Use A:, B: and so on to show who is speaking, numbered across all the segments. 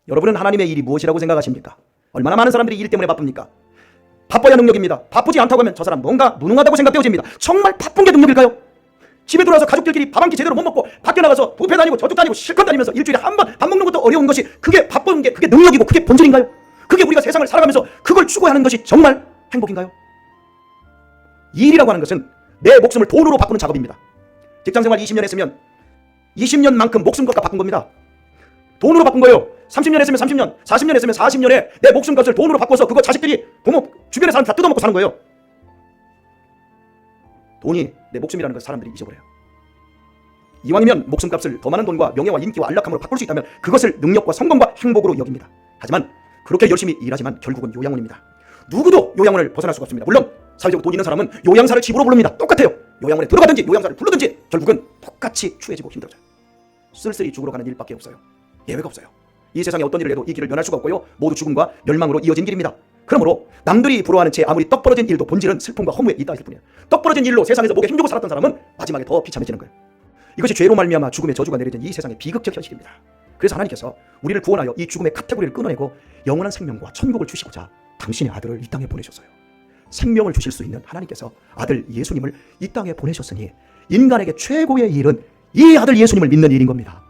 A: 여러분은 하나님의 일이 무엇이라고 생각하십니까? 얼마나 많은 사람들이 일 때문에 바쁩니까? 바빠야 능력입니다. 바쁘지 않다고 하면 저 사람 뭔가 무능하다고 생각되어집니다. 정말 바쁜 게 능력일까요? 집에 들어와서 가족들끼리 밥 한 끼 제대로 못 먹고 밖에 나가서 뷔페 다니고 저쪽 다니고 실컷 다니면서 일주일에 한 번 밥 먹는 것도 어려운 것이 그게 바쁜 게 그게 능력이고 그게 본질인가요? 그게 우리가 세상을 살아가면서 그걸 추구하는 것이 정말 행복인가요? 일이라고 하는 것은 내 목숨을 돈으로 바꾸는 작업입니다. 직장생활 20년 했으면 20년만큼 목숨값 바꾼 겁니다. 돈으로 바꾼 거예요. 30년 했으면 30년, 40년 했으면 40년에 내 목숨값을 돈으로 바꿔서 그거 자식들이 부모 주변의 사람 다 뜯어먹고 사는 거예요. 돈이 내 목숨이라는 걸 사람들이 잊어버려요. 이왕이면 목숨값을 더 많은 돈과 명예와 인기와 안락함으로 바꿀 수 있다면 그것을 능력과 성공과 행복으로 여깁니다. 하지만 그렇게 열심히 일하지만 결국은 요양원입니다. 누구도 요양원을 벗어날 수가 없습니다. 물론 사회적으로 돈 있는 사람은 요양사를 집으로 부릅니다. 똑같아요. 요양원에 들어가든지 요양사를 부르든지 결국은 똑같이 추해지고 힘들어져요. 쓸쓸히 죽으러 가는 일밖에 없어요. 예외가 없어요. 이 세상에 어떤 일을 해도 이 길을 면할 수가 없고요. 모두 죽음과 멸망으로 이어진 길입니다. 그러므로 남들이 부러워하는 채 아무리 떡 벌어진 일도 본질은 슬픔과 허무에 있다 했을 뿐이에요. 떡 벌어진 일로 세상에서 목에 힘주고 살았던 사람은 마지막에 더 비참해지는 거예요. 이것이 죄로 말미암아 죽음의 저주가 내려진 이 세상의 비극적 현실입니다. 그래서 하나님께서 우리를 구원하여 이 죽음의 카테고리를 끊어내고 영원한 생명과 천국을 주시고자 당신의 아들을 이 땅에 보내셨어요. 생명을 주실 수 있는 하나님께서 아들 예수님을 이 땅에 보내셨으니 인간에게 최고의 일은 이 아들 예수님을 믿는 일인 겁니다.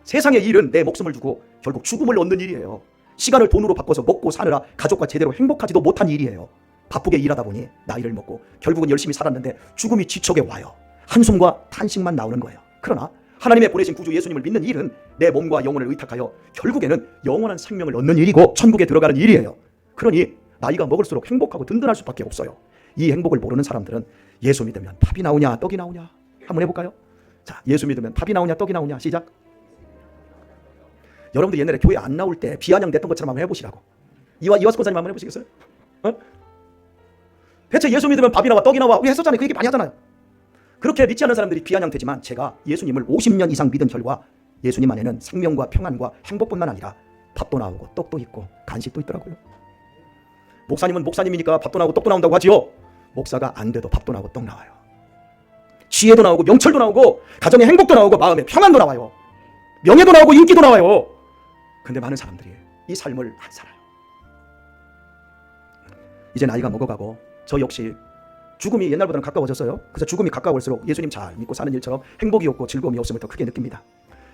A: 세상의 일은 내 목숨을 주고 결국 죽음을 얻는 일이에요. 시간을 돈으로 바꿔서 먹고 사느라 가족과 제대로 행복하지도 못한 일이에요. 바쁘게 일하다 보니 나이를 먹고 결국은 열심히 살았는데 죽음이 지척에 와요. 한숨과 탄식만 나오는 거예요. 그러나 하나님의 보내신 구주 예수님을 믿는 일은 내 몸과 영혼을 의탁하여 결국에는 영원한 생명을 얻는 일이고 천국에 들어가는 일이에요. 그러니 나이가 먹을수록 행복하고 든든할 수밖에 없어요. 이 행복을 모르는 사람들은 예수 믿으면 밥이 나오냐 떡이 나오냐 한번 해볼까요? 자, 예수 믿으면 밥이 나오냐 떡이 나오냐 시작. 여러분들 옛날에 교회 안 나올 때 비아냥 됐던 것처럼 한번 해보시라고. 이화수 권사님 한번 해보시겠어요? 대체 예수 믿으면 밥이 나와 떡이 나와 우리 했었잖아요. 그 얘기 많이 하잖아요. 그렇게 믿지 않는 사람들이 비아냥 되지만 제가 예수님을 50년 이상 믿은 결과 예수님 안에는 생명과 평안과 행복뿐만 아니라 밥도 나오고 떡도 있고 간식도 있더라고요. 목사님은 목사님이니까 밥도 나오고 떡도 나온다고 하지요. 목사가 안 돼도 밥도 나오고 떡 나와요. 지혜도 나오고 명철도 나오고 가정의 행복도 나오고 마음의 평안도 나와요. 명예도 나오고 인기도 나와요. 근데 많은 사람들이 이 삶을 안 살아요. 이제 나이가 먹어가고 저 역시 죽음이 옛날보다는 가까워졌어요. 그래서 죽음이 가까울수록 예수님 잘 믿고 사는 일처럼 행복이 없고 즐거움이 없음을 더 크게 느낍니다.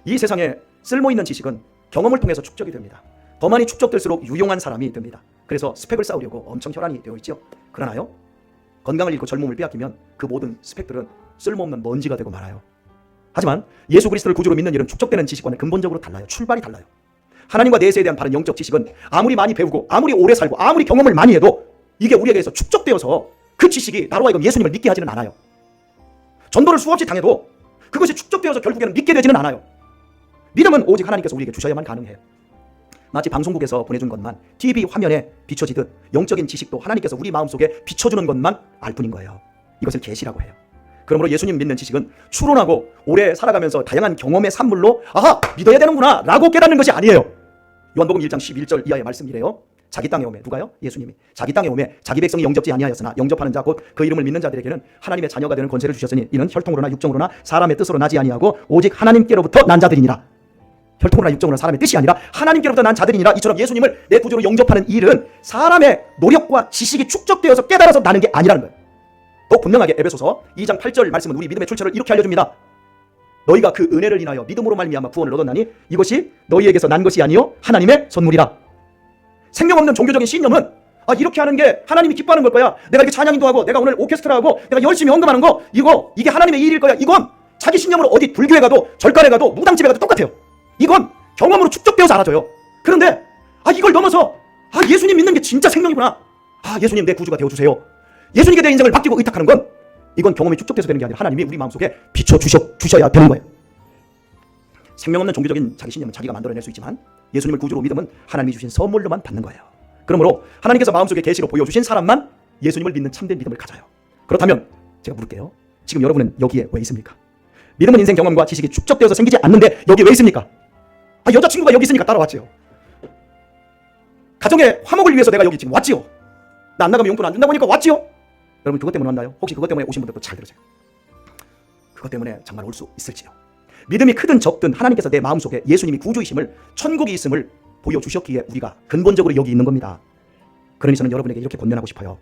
A: 이 세상에 쓸모있는 지식은 경험을 통해서 축적이 됩니다. 더 많이 축적될수록 유용한 사람이 됩니다. 그래서 스펙을 쌓으려고 엄청 혈안이 되어 있죠. 그러나요, 건강을 잃고 젊음을 빼앗기면 그 모든 스펙들은 쓸모없는 먼지가 되고 말아요. 하지만 예수 그리스도를 구주로 믿는 일은 축적되는 지식과는 근본적으로 달라요. 출발이 달라요. 하나님과 내세에 대한 바른 영적 지식은 아무리 많이 배우고 아무리 오래 살고 아무리 경험을 많이 해도 이게 우리에게서 축적되어서 그 지식이 나로 하여금 예수님을 믿게 하지는 않아요. 전도를 수없이 당해도 그것이 축적되어서 결국에는 믿게 되지는 않아요. 믿음은 오직 하나님께서 우리에게 주셔야만 가능해요. 마치 방송국에서 보내준 것만 TV 화면에 비춰지듯 영적인 지식도 하나님께서 우리 마음속에 비춰주는 것만 알 뿐인 거예요. 이것을 계시라고 해요. 그러므로 예수님 믿는 지식은 추론하고 오래 살아가면서 다양한 경험의 산물로 아하 믿어야 되는구나 라고 깨닫는 것이 아니에요. 요한복음 1장 11절 이하의 말씀이래요. 자기 땅에 오매 누가요? 예수님이 자기 땅에 오매 자기 백성이 영접지 아니하였으나 영접하는 자 곧 그 이름을 믿는 자들에게는 하나님의 자녀가 되는 권세를 주셨으니 이는 혈통으로나 육정으로나 사람의 뜻으로 나지 아니하고 오직 하나님께로부터 난 자들이니라. 혈통으로나 육정으로나 사람의 뜻이 아니라 하나님께로부터 난 자들이니라. 이처럼 예수님을 내 구주로 영접하는 일은 사람의 노력과 지식이 축적되어서 깨달아서 나는 게 아니라는 거예요. 더 분명하게 에베소서 2장 8절 말씀은 우리 믿음의 출처를 이렇게 알려줍니다. 너희가 그 은혜를 인하여 믿음으로 말미암아 구원을 얻었나니 이것이 너희에게서 난 것이 아니요 하나님의 선물이라. 생명 없는 종교적인 신념은 이렇게 하는 게 하나님이 기뻐하는 걸 거야. 내가 이렇게 찬양인도 하고 내가 오늘 오케스트라 하고 내가 열심히 헌금하는 거 이게 하나님의 일일 거야. 이건 자기 신념으로 어디 불교에 가도 절간에 가도 무당집에 가도 똑같아요. 이건 경험으로 축적되어서 알아져요. 그런데 이걸 넘어서 예수님 믿는 게 진짜 생명이구나. 예수님 내 구주가 되어주세요. 예수님께 내 인생을 맡기고 의탁하는 건 이건 경험이 축적돼서 되는 게 아니라 하나님이 우리 마음속에 비춰주셔야 되는 거예요. 생명 없는 종교적인 자기 신념은 자기가 만들어낼 수 있지만 예수님을 구주로 믿음은 하나님이 주신 선물로만 받는 거예요. 그러므로 하나님께서 마음속에 계시로 보여주신 사람만 예수님을 믿는 참된 믿음을 가져요. 그렇다면 제가 물을게요. 지금 여러분은 여기에 왜 있습니까? 믿음은 인생 경험과 지식이 축적되어서 생기지 않는데 여기 왜 있습니까? 여자친구가 여기 있으니까 따라왔지요. 가정의 화목을 위해서 내가 여기 지금 왔지요. 나 안 나가면 용돈 안 준다고 하니까 왔지요. 여러분 그것 때문에 왔나요? 혹시 그것 때문에 오신 분들도 잘 들으세요. 그것 때문에 정말 올 수 있을지요. 믿음이 크든 적든 하나님께서 내 마음속에 예수님이 구주이심을 천국이 있음을 보여주셨기에 우리가 근본적으로 여기 있는 겁니다. 그러니 저는 여러분에게 이렇게 권면하고 싶어요.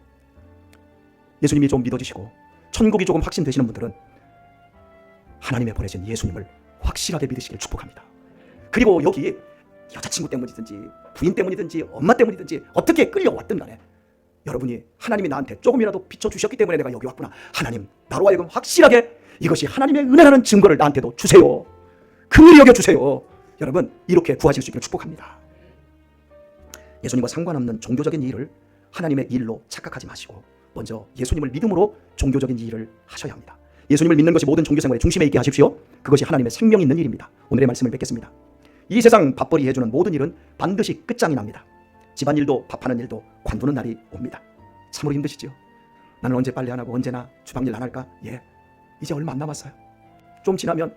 A: 예수님이 좀 믿어지시고 천국이 조금 확신되시는 분들은 하나님의 보내신 예수님을 확실하게 믿으시길 축복합니다. 그리고 여기 여자친구 때문이든지 부인 때문이든지 엄마 때문이든지 어떻게 끌려왔든 간에 여러분이 하나님이 나한테 조금이라도 비춰주셨기 때문에 내가 여기 왔구나. 하나님, 나로 하여금 확실하게 이것이 하나님의 은혜라는 증거를 나한테도 주세요. 긍휼히 여겨주세요. 여러분, 이렇게 구하실 수 있기를 축복합니다. 예수님과 상관없는 종교적인 일을 하나님의 일로 착각하지 마시고 먼저 예수님을 믿음으로 종교적인 일을 하셔야 합니다. 예수님을 믿는 것이 모든 종교생활의 중심에 있게 하십시오. 그것이 하나님의 생명 있는 일입니다. 오늘의 말씀을 뵙겠습니다. 이 세상 밥벌이 해주는 모든 일은 반드시 끝장이 납니다. 집안일도 밥하는 일도 관두는 날이 옵니다. 참으로 힘드시죠? 나는 언제 빨래 안 하고 언제나 주방일 안 할까? 예, 이제 얼마 안 남았어요. 좀 지나면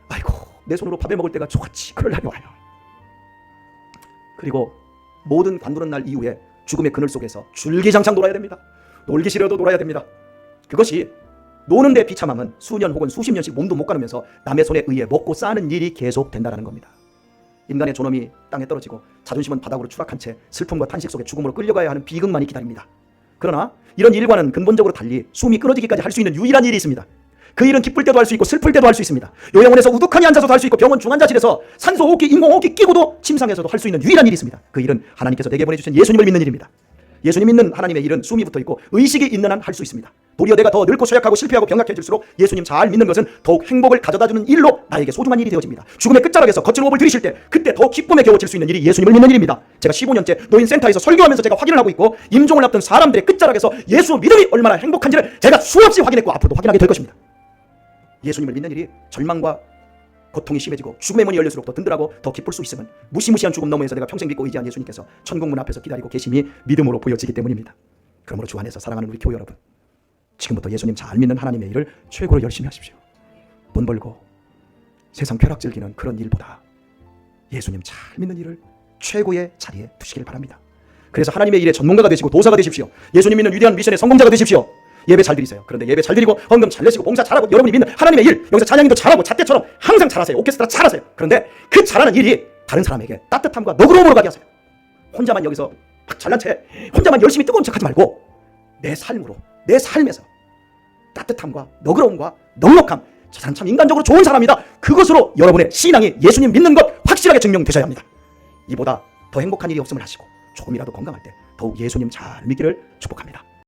A: 아이고 내 손으로 밥을 먹을 때가 좋았지, 그럴 날이 와요. 그리고 모든 관두는 날 이후에 죽음의 그늘 속에서 줄기장창 놀아야 됩니다. 놀기 싫어도 놀아야 됩니다. 그것이 노는데 비참함은 수년 혹은 수십 년씩 몸도 못 가누면서 남의 손에 의해 먹고 싸는 일이 계속 된다는 겁니다. 인간의 존엄이 땅에 떨어지고 자존심은 바닥으로 추락한 채 슬픔과 탄식 속에 죽음으로 끌려가야 하는 비극만이 기다립니다. 그러나 이런 일과는 근본적으로 달리 숨이 끊어지기까지 할 수 있는 유일한 일이 있습니다. 그 일은 기쁠 때도 할 수 있고 슬플 때도 할 수 있습니다. 요양원에서 우두커니 앉아서도 할 수 있고 병원 중환자실에서 산소호흡기, 인공호흡기 끼고도 침상에서도 할 수 있는 유일한 일이 있습니다. 그 일은 하나님께서 내게 보내주신 예수님을 믿는 일입니다. 예수님 믿는 하나님의 일은 숨이 붙어있고 의식이 있는 한 할 수 있습니다. 도리어 내가 더 늙고 쇠약하고 실패하고 병약해질수록 예수님 잘 믿는 것은 더욱 행복을 가져다주는 일로 나에게 소중한 일이 되어집니다. 죽음의 끝자락에서 거친 호흡을 들이실 때 그때 더 기쁨에 겨워질 수 있는 일이 예수님을 믿는 일입니다. 제가 15년째 노인센터에서 설교하면서 제가 확인을 하고 있고 임종을 앞둔 사람들의 끝자락에서 예수 믿음이 얼마나 행복한지를 제가 수없이 확인했고 앞으로도 확인하게 될 것입니다. 예수님을 믿는 일이 절망과 고통이 심해지고 죽음의 문이 열릴수록 더 든든하고 더 기쁠 수 있음은 무시무시한 죽음 너머에서 내가 평생 믿고 의지한 예수님께서 천국문 앞에서 기다리고 계심이 믿음으로 보여지기 때문입니다. 그러므로 주 안에서 사랑하는 우리 교회 여러분, 지금부터 예수님 잘 믿는 하나님의 일을 최고로 열심히 하십시오. 돈 벌고 세상 쾌락 즐기는 그런 일보다 예수님 잘 믿는 일을 최고의 자리에 두시길 바랍니다. 그래서 하나님의 일에 전문가가 되시고 도사가 되십시오. 예수님 믿는 위대한 미션의 성공자가 되십시오. 예배 잘 드리세요. 그런데 예배 잘 드리고 헌금 잘 내시고 봉사 잘하고 여러분이 믿는 하나님의 일, 여기서 찬양인도 잘하고 잣대처럼 항상 잘하세요. 오케스트라 잘하세요. 그런데 그 잘하는 일이 다른 사람에게 따뜻함과 너그러움으로 가게 하세요. 혼자만 여기서 막 잘난 채 혼자만 열심히 뜨거운 척 하지 말고 내 삶으로, 내 삶에서 따뜻함과 너그러움과 넉넉함, 저 사람 참 인간적으로 좋은 사람이다, 그것으로 여러분의 신앙이 예수님 믿는 것 확실하게 증명되셔야 합니다. 이보다 더 행복한 일이 없음을 하시고 조금이라도 건강할 때 더욱 예수님 잘 믿기를 축복합니다.